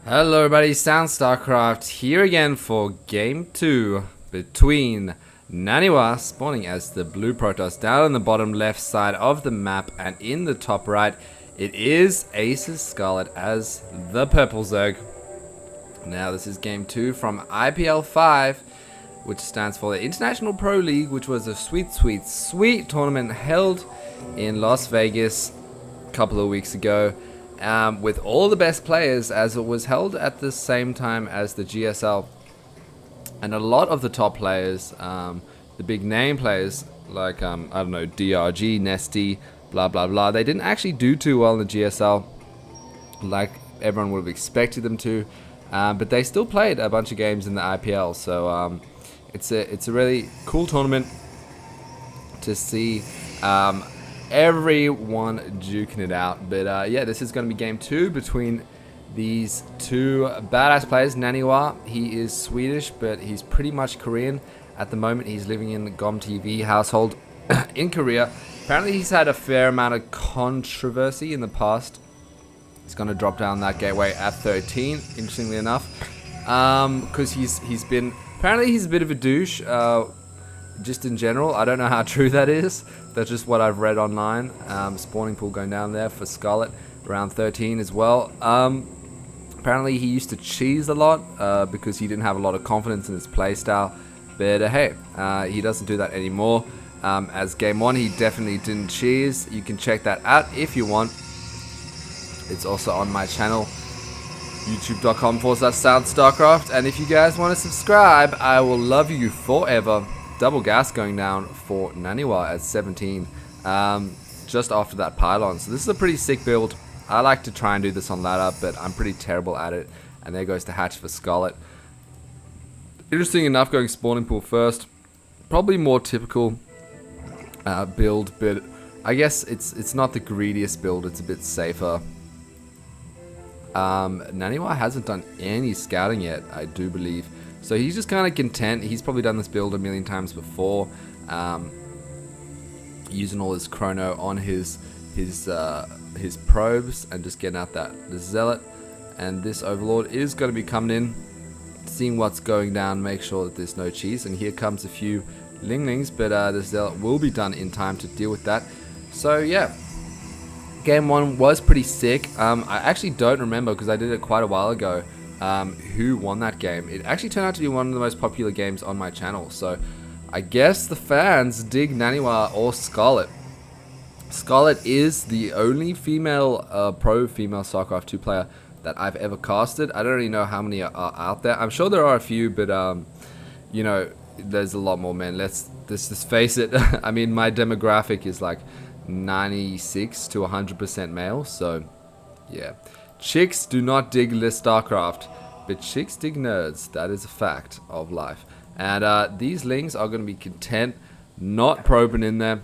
Hello everybody, StarCraft here again for Game 2 between Naniwa spawning as the blue Protoss down on the bottom left side of the map, and in the top right it is Ace's Scarlett as the purple Zerg. Now this is Game 2 from IPL5, which stands for the International Pro League, which was a sweet tournament held in Las Vegas a couple of weeks ago. With all the best players, as it was held at the same time as the GSL. And a lot of the top players, the big name players, like, I don't know, DRG, Nesty, blah, blah, blah, they didn't actually do too well in the GSL, like everyone would have expected them to. But they still played a bunch of games in the IPL, so it's a really cool tournament to see. Everyone duking it out. But yeah, this is going to be game 2 between these two badass players. Naniwa, he is Swedish, but he's pretty much Korean at the moment. He's living in the GOM TV household in Korea. Apparently he's had a fair amount of controversy in the past. He's going to drop down that gateway at 13, interestingly enough, because he's been, apparently he's a bit of a douche, just in general. I don't know how true that is. That's just what I've read online. Spawning pool going down there for Scarlett around 13 as well. Apparently he used to cheese a lot because he didn't have a lot of confidence in his playstyle. But hey, he doesn't do that anymore. As game 1, he definitely didn't cheese. You can check that out if you want. It's also on my channel, youtube.com/StarCraft. And if you guys want to subscribe, I will love you forever. Double gas going down for Naniwa at 17, just after that pylon. So this is a pretty sick build. I like to try and do this on ladder, but I'm pretty terrible at it. And there goes the hatch for Scarlett. Interesting enough, going spawning pool first. Probably more typical build, but I guess it's not the greediest build. It's a bit safer. Naniwa hasn't done any scouting yet, I do believe. So he's just kind of content. He's probably done this build a million times before, using all his chrono on his probes and just getting out the zealot. And this overlord is going to be coming in, seeing what's going down, make sure that there's no cheese. And here comes a few linglings, but the zealot will be done in time to deal with that. So yeah, game 1 was pretty sick. I actually don't remember, because I did it quite a while ago, who won that game. It actually turned out to be one of the most popular games on my channel, so I guess the fans dig Naniwa or Scarlett. Scarlett is the only female pro female StarCraft 2 player that I've ever casted. I don't really know how many are out there. I'm sure there are a few, but you know, there's a lot more men. Let's just face it. I mean, my demographic is like 96 to 100% male, so yeah. Chicks do not dig list StarCraft, but chicks dig nerds. That is a fact of life. And these lings are going to be content, not probing in there,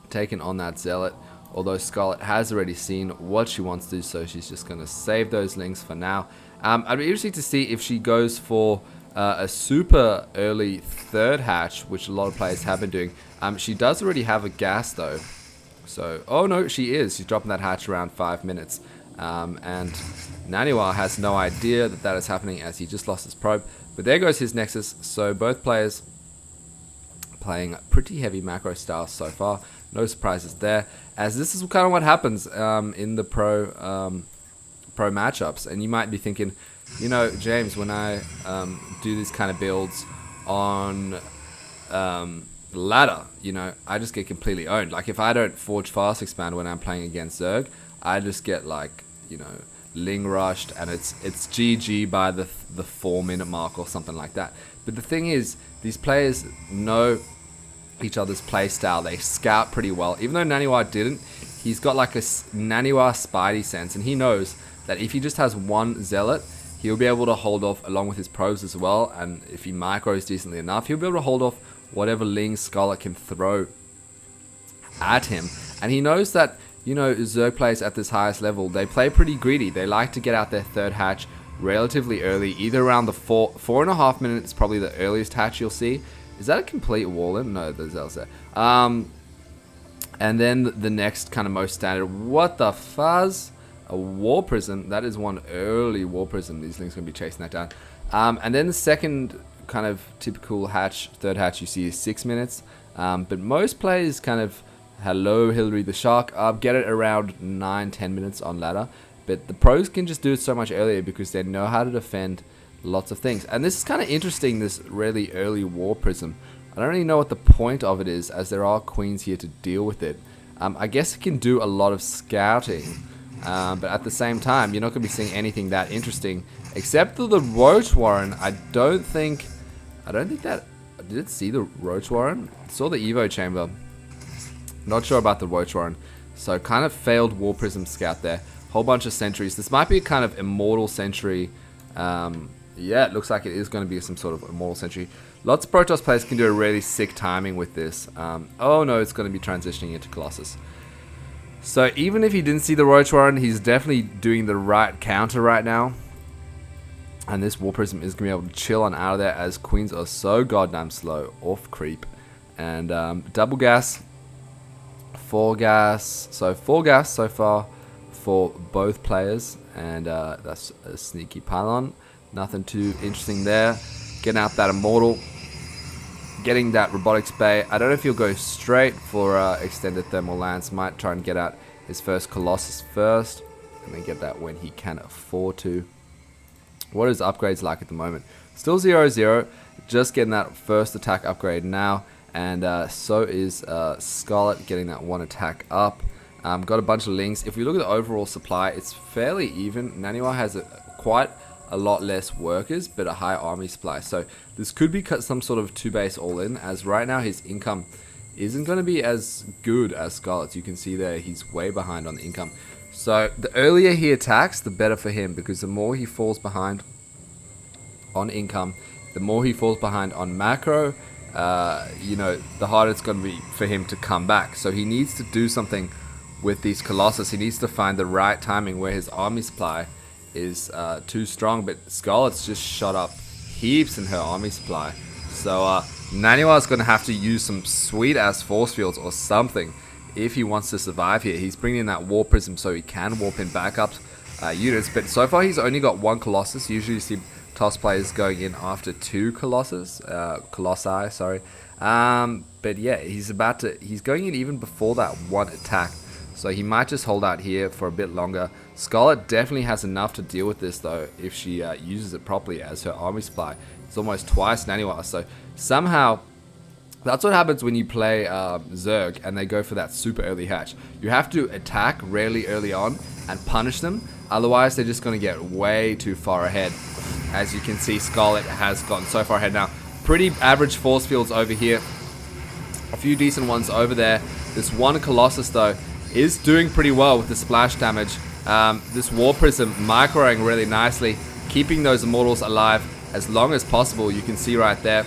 taking on that zealot. Although Scarlett has already seen what she wants to do, so she's just going to save those lings for now. I'd be interested to see if she goes for a super early third hatch, which a lot of players have been doing. She does already have a gas though. So, oh no, she is. She's dropping that hatch around 5 minutes. And Naniwa has no idea that that is happening, as he just lost his probe. But there goes his Nexus. So both players playing pretty heavy macro style so far. No surprises there, as this is kind of what happens in the pro matchups. And you might be thinking, you know, James, when I do these kind of builds on ladder, you know, I just get completely owned. Like, if I don't forge fast expand when I'm playing against Zerg, I just get, like, you know, ling rushed, and it's GG by the 4-minute mark or something like that. But the thing is, these players know each other's play style. They scout pretty well. Even though Naniwa didn't, he's got like a Naniwa spidey sense, and he knows that if he just has one zealot, he'll be able to hold off along with his probes as well. And if he micros decently enough, he'll be able to hold off whatever ling Scarlett can throw at him. And he knows that, you know, Zerg players at this highest level, they play pretty greedy. They like to get out their third hatch relatively early, either around the 4.5 minutes, probably the earliest hatch you'll see. Is that a complete wall in? No, there's else there. And then the next kind of most standard. What the fuzz? a War Prism. That is one early War Prism. These Lings going to be chasing that down. And then the second kind of typical hatch, third hatch you see is 6 minutes. But most players kind of, hello Hillary the Shark, get it around 9-10 minutes on ladder. But the pros can just do it so much earlier because they know how to defend lots of things. And this is kind of interesting, this really early War Prism. I don't really know what the point of it is, as there are queens here to deal with it. I guess it can do a lot of scouting, but at the same time, you're not going to be seeing anything that interesting, except for the Roach Warren. I don't think that, did it see the Roach Warren? It saw the Evo Chamber. Not sure about the Roach Warren. So kind of failed War Prism scout there. Whole bunch of sentries. This might be a kind of immortal sentry. Yeah, it looks like it is going to be some sort of immortal sentry. Lots of Protoss players can do a really sick timing with this. Oh no, it's going to be transitioning into Colossus. So even if he didn't see the Roach Warren, he's definitely doing the right counter right now. And this War Prism is going to be able to chill on out of there, as queens are so goddamn slow off creep. And double gas, 4 gas. So 4 gas so far for both players. And that's a sneaky pylon. Nothing too interesting there. Getting out that Immortal. Getting that Robotics Bay. I don't know if he'll go straight for Extended Thermal Lance. Might try and get out his first Colossus first. And then get that when he can afford to. What is upgrades like at the moment? Still 0-0. Just getting that first attack upgrade now. And so is Scarlett getting that 1 attack up. Got a bunch of links. If we look at the overall supply, it's fairly even. Naniwa has quite a lot less workers, but a high army supply. So this could be some sort of 2-base all-in, as right now his income isn't going to be as good as Scarlett's. You can see there he's way behind on the income. So the earlier he attacks, the better for him, because the more he falls behind on income, the more he falls behind on macro, you know, the harder it's going to be for him to come back. So he needs to do something with these Colossus. He needs to find the right timing where his army supply is too strong, but Scarlett's just shot up heaps in her army supply. So Naniwa is going to have to use some sweet ass force fields or something if he wants to survive here. He's bringing in that War Prism so he can warp in backup units, but so far he's only got 1 Colossus. Usually you see TOS players going in after 2 Colossi, sorry. But yeah, he's going in even before that 1 attack. So he might just hold out here for a bit longer. Scarlett definitely has enough to deal with this though, if she uses it properly, as her army supply is almost twice Naniwa. So somehow, that's what happens when you play Zerg and they go for that super early hatch. You have to attack really early on and punish them, otherwise they're just going to get way too far ahead. As you can see, Scarlett has gotten so far ahead now. Pretty average force fields over here. A few decent ones over there. This 1 Colossus though is doing pretty well with the splash damage. This War Prism microing really nicely, keeping those Immortals alive as long as possible. You can see right there,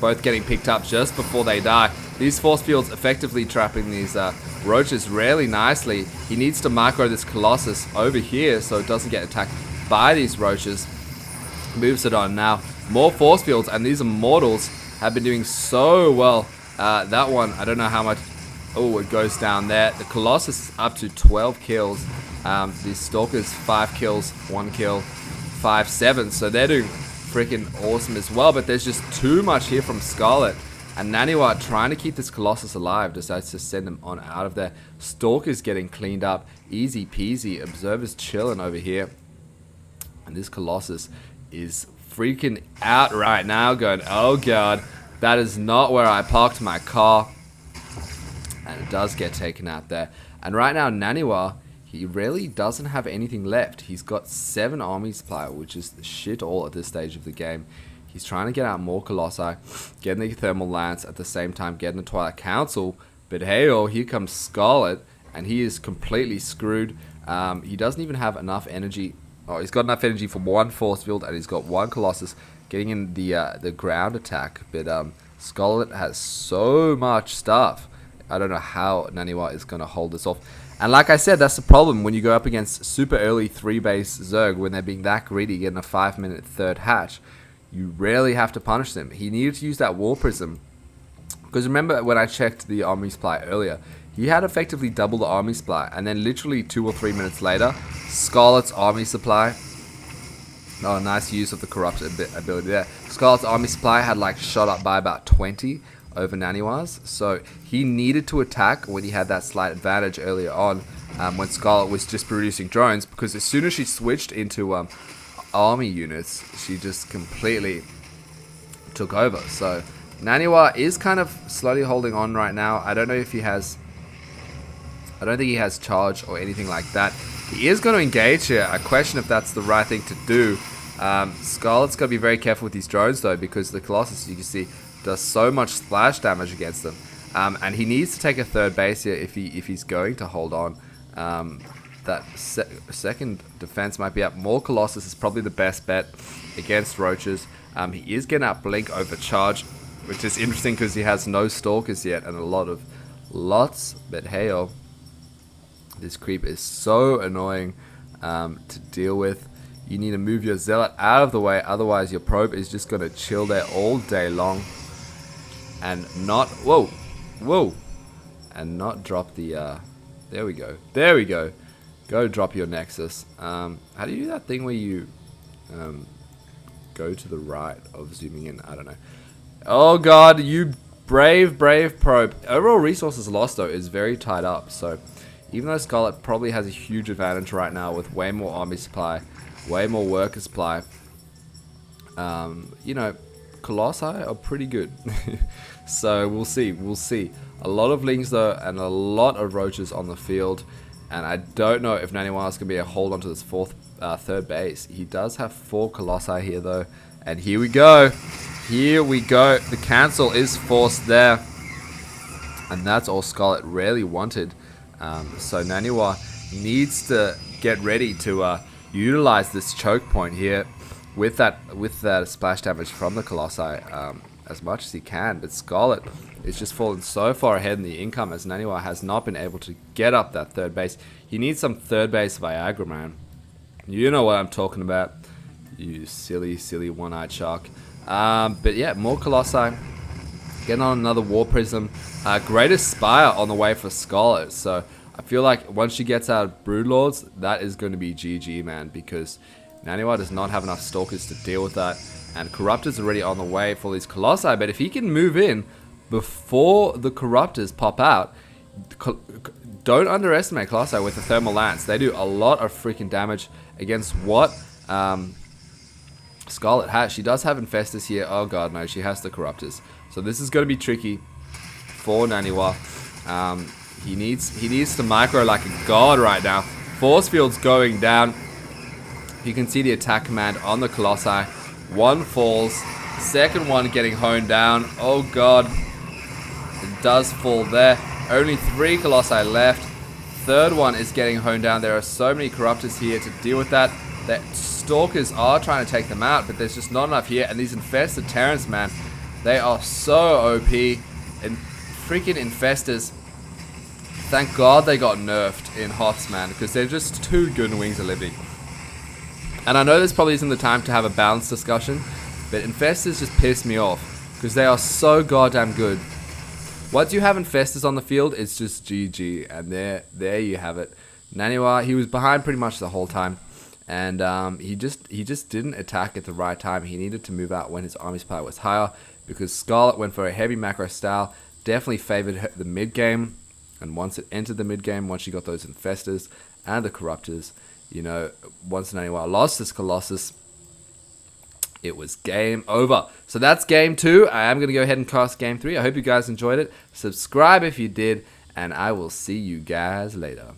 both getting picked up just before they die. These force fields effectively trapping these roaches really nicely. He needs to micro this Colossus over here so it doesn't get attacked by these roaches. Moves it on now. More force fields, and these Immortals have been doing so well. That one, I don't know how much. Oh, it goes down there. The Colossus is up to 12 kills. These Stalkers, 5 kills, 1 kill, 5, 7. So they're doing freaking awesome as well. But there's just too much here from Scarlett. And Naniwa, trying to keep this Colossus alive, decides to send him on out of there. Stalker's getting cleaned up. Easy peasy. Observer's chilling over here. And this Colossus is freaking out right now, going, oh god, that is not where I parked my car. And it does get taken out there. And right now, Naniwa, he really doesn't have anything left. He's got 7 army supply, which is shit all at this stage of the game. He's trying to get out more Colossi, getting the Thermal Lance, at the same time getting the Twilight Council. But hey, oh, here comes Scarlett, and he is completely screwed. He doesn't even have enough energy. Oh, he's got enough energy for 1 force field, and he's got 1 Colossus getting in the ground attack. But Scarlett has so much stuff. I don't know how Naniwa is going to hold this off. And like I said, that's the problem when you go up against super early 3-base Zerg, when they're being that greedy, getting a 5-minute third hatch. You rarely have to punish them. He needed to use that War Prism. Because remember when I checked the army supply earlier, he had effectively double the army supply. And then literally 2 or 3 minutes later, Scarlett's army supply. Oh, nice use of the corrupt ability there. Scarlett's army supply had like shot up by about 20 over Naniwa's. So he needed to attack when he had that slight advantage earlier on, when Scarlett was just producing drones, because as soon as she switched into army units, she just completely took over. So Naniwa is kind of slowly holding on right now. I don't know if he has... I don't think he has charge or anything like that. He is going to engage here. I question if that's the right thing to do. Scarlett's got to be very careful with these drones though, because the Colossus, you can see, does so much splash damage against them. And he needs to take a third base here if he's going to hold on. That second defense might be up. More Colossus is probably the best bet against Roaches. He is getting out Blink over Charge, which is interesting because he has no Stalkers yet and lots. But hey, oh, this creep is so annoying to deal with. You need to move your Zealot out of the way, otherwise your probe is just going to chill there all day long. And not... Whoa! And not drop the... there we go. Go drop your Nexus. How do you do that thing where you go to the right of zooming in? I don't know. Oh god, you brave probe. Overall resources lost though is very tied up. So even though Scarlett probably has a huge advantage right now with way more army supply, way more worker supply, you know, Colossi are pretty good. So we'll see. A lot of Lings though, and a lot of Roaches on the field. And I don't know if Naniwa is going to be able to hold on to this third base. He does have 4 Colossi here though. And here we go. The cancel is forced there. And that's all Scarlett really wanted. So Naniwa needs to get ready to utilize this choke point here with that splash damage from the Colossi as much as he can. But Scarlett is just fallen so far ahead in the income as Naniwa has not been able to get up that third base. He needs some third base Viagra, man. You know what I'm talking about. You silly one-eyed shark. But yeah, more Colossi. Getting on another War Prism. Greatest Spire on the way for Scarlett. So I feel like once she gets out of Broodlords, that is going to be GG, man. Because Naniwa does not have enough Stalkers to deal with that. And Corruptor's already on the way for these Colossi. But if he can move in before the Corruptors pop out, don't underestimate Colossi with the Thermal Lance. They do a lot of freaking damage against what Scarlett has. She does have Infestors here. Oh god, no, she has the Corruptors. So this is going to be tricky for Naniwa. He needs to micro like a god right now. Force field's going down. You can see the attack command on the Colossi. One falls. Second one getting honed down. Oh god. It does fall there. Only 3 Colossi left. Third one is getting honed down. There are so many Corruptors here to deal with that. The Stalkers are trying to take them out, but there's just not enough here. And these Infested Terrans, man, they are so OP. And freaking Infestors, thank god they got nerfed in Hoths, man, because they're just too good in Wings of Liberty. And I know this probably isn't the time to have a balanced discussion, but Infestors just piss me off because they are so goddamn good. Once you have Infestors on the field, it's just GG, and there you have it. Naniwa, he was behind pretty much the whole time, and he just didn't attack at the right time. He needed to move out when his army supply was higher, because Scarlett went for a heavy macro style, definitely favored the mid game, and once it entered the mid game, once you got those Infestors and the Corruptors, you know, once Naniwa lost this Colossus, it was game over. So that's game 2. I am going to go ahead and cast game 3. I hope you guys enjoyed it. Subscribe if you did, and I will see you guys later.